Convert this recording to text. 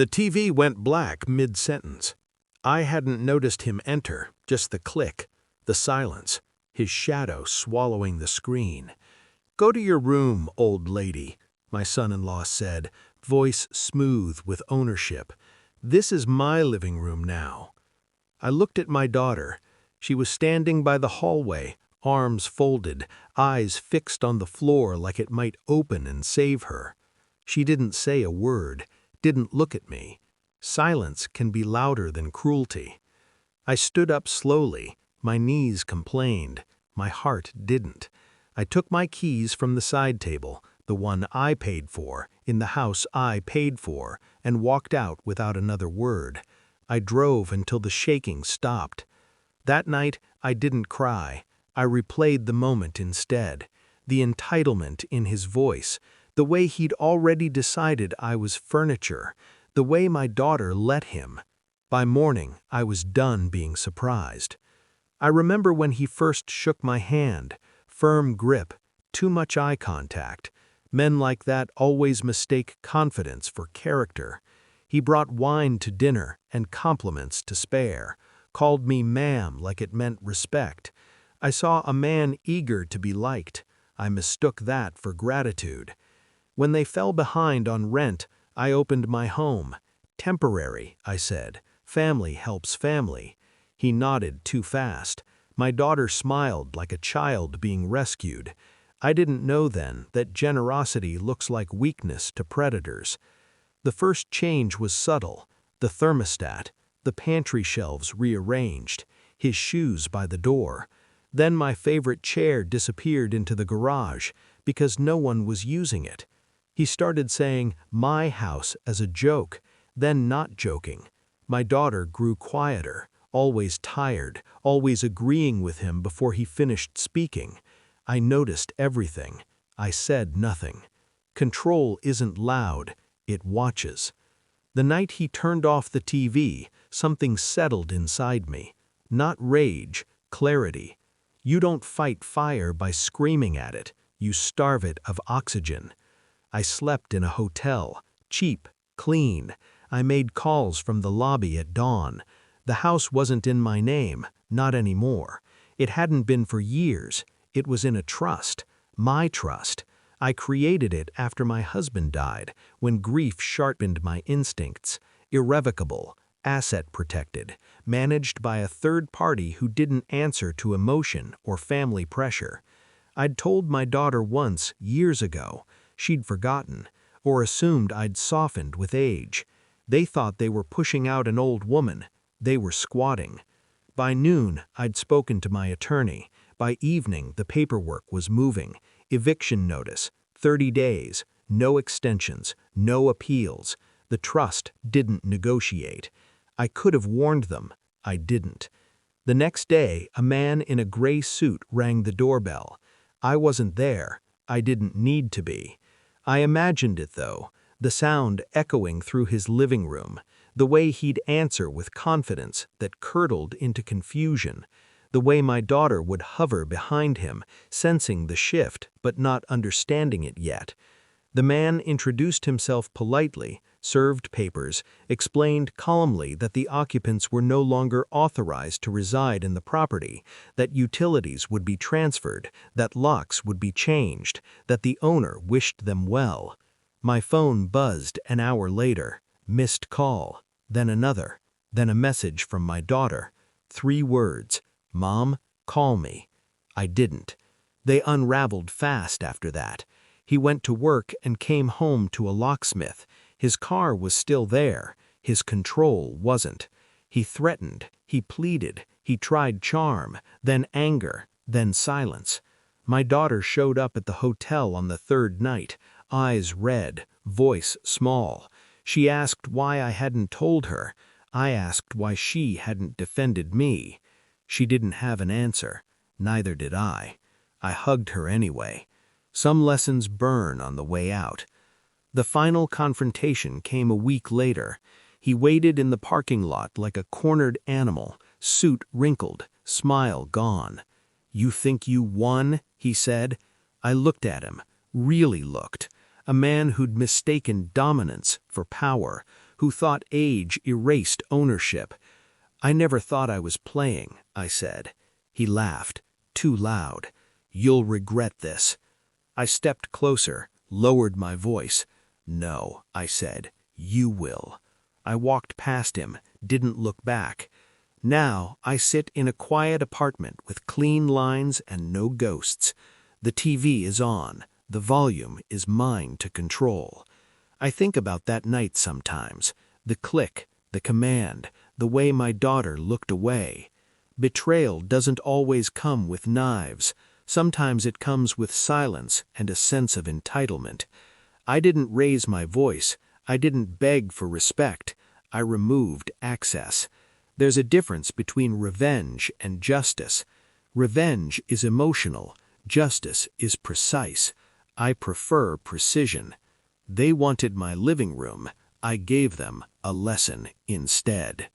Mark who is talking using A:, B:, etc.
A: The TV went black mid-sentence. I hadn't noticed him enter, just the click, the silence, his shadow swallowing the screen. "Go to your room, old lady," my son-in-law said, voice smooth with ownership. "This is my living room now." I looked at my daughter. She was standing by the hallway, arms folded, eyes fixed on the floor like it might open and save her. She didn't say a word, didn't look at me. Silence can be louder than cruelty. I stood up slowly. My knees complained. My heart didn't. I took my keys from the side table, the one I paid for, in the house I paid for, and walked out without another word. I drove until the shaking stopped. That night, I didn't cry. I replayed the moment instead. The entitlement in his voice, the way he'd already decided I was furniture, the way my daughter let him. By morning, I was done being surprised. I remember when he first shook my hand. Firm grip, too much eye contact. Men like that always mistake confidence for character. He brought wine to dinner and compliments to spare, called me ma'am like it meant respect. I saw a man eager to be liked. I mistook that for gratitude. When they fell behind on rent, I opened my home. "Temporary," I said. "Family helps family." He nodded too fast. My daughter smiled like a child being rescued. I didn't know then that generosity looks like weakness to predators. The first change was subtle. The thermostat, the pantry shelves rearranged, his shoes by the door. Then my favorite chair disappeared into the garage because no one was using it. He started saying, "my house," as a joke, then not joking. My daughter grew quieter, always tired, always agreeing with him before he finished speaking. I noticed everything. I said nothing. Control isn't loud, it watches. The night he turned off the TV, something settled inside me. Not rage, clarity. You don't fight fire by screaming at it, you starve it of oxygen. I slept in a hotel, cheap, clean. I made calls from the lobby at dawn. The house wasn't in my name, not anymore. It hadn't been for years. It was in a trust, my trust. I created it after my husband died, when grief sharpened my instincts. Irrevocable, asset protected, managed by a third party who didn't answer to emotion or family pressure. I'd told my daughter once, years ago. She'd forgotten, or assumed I'd softened with age. They thought they were pushing out an old woman. They were squatting. By noon, I'd spoken to my attorney. By evening, the paperwork was moving. Eviction notice, 30 days, no extensions, no appeals. The trust didn't negotiate. I could have warned them. I didn't. The next day, a man in a gray suit rang the doorbell. I wasn't there. I didn't need to be. I imagined it, though, the sound echoing through his living room, the way he'd answer with confidence that curdled into confusion, the way my daughter would hover behind him, sensing the shift but not understanding it yet. The man introduced himself politely, served papers, explained calmly that the occupants were no longer authorized to reside in the property, that utilities would be transferred, that locks would be changed, that the owner wished them well. My phone buzzed an hour later. Missed call, then another, then a message from my daughter. 3 words, "Mom, call me." I didn't. They unraveled fast after that. He went to work and came home to a locksmith. His car was still there. His control wasn't. He threatened, he pleaded, he tried charm, then anger, then silence. My daughter showed up at the hotel on the 3rd night, eyes red, voice small. She asked why I hadn't told her. I asked why she hadn't defended me. She didn't have an answer. Neither did I. I hugged her anyway. Some lessons burn on the way out. The final confrontation came a week later. He waited in the parking lot like a cornered animal, suit wrinkled, smile gone. "You think you won?" he said. I looked at him, really looked. A man who'd mistaken dominance for power, who thought age erased ownership. "I never thought I was playing," I said. He laughed, too loud. "You'll regret this." I stepped closer, lowered my voice. "No," I said, "you will." I walked past him, didn't look back. Now I sit in a quiet apartment with clean lines and no ghosts. The TV is on. The volume is mine to control. I think about that night sometimes. The click, the command, the way my daughter looked away. Betrayal doesn't always come with knives. Sometimes it comes with silence and a sense of entitlement. I didn't raise my voice. I didn't beg for respect. I removed access. There's a difference between revenge and justice. Revenge is emotional. Justice is precise. I prefer precision. They wanted my living room. I gave them a lesson instead.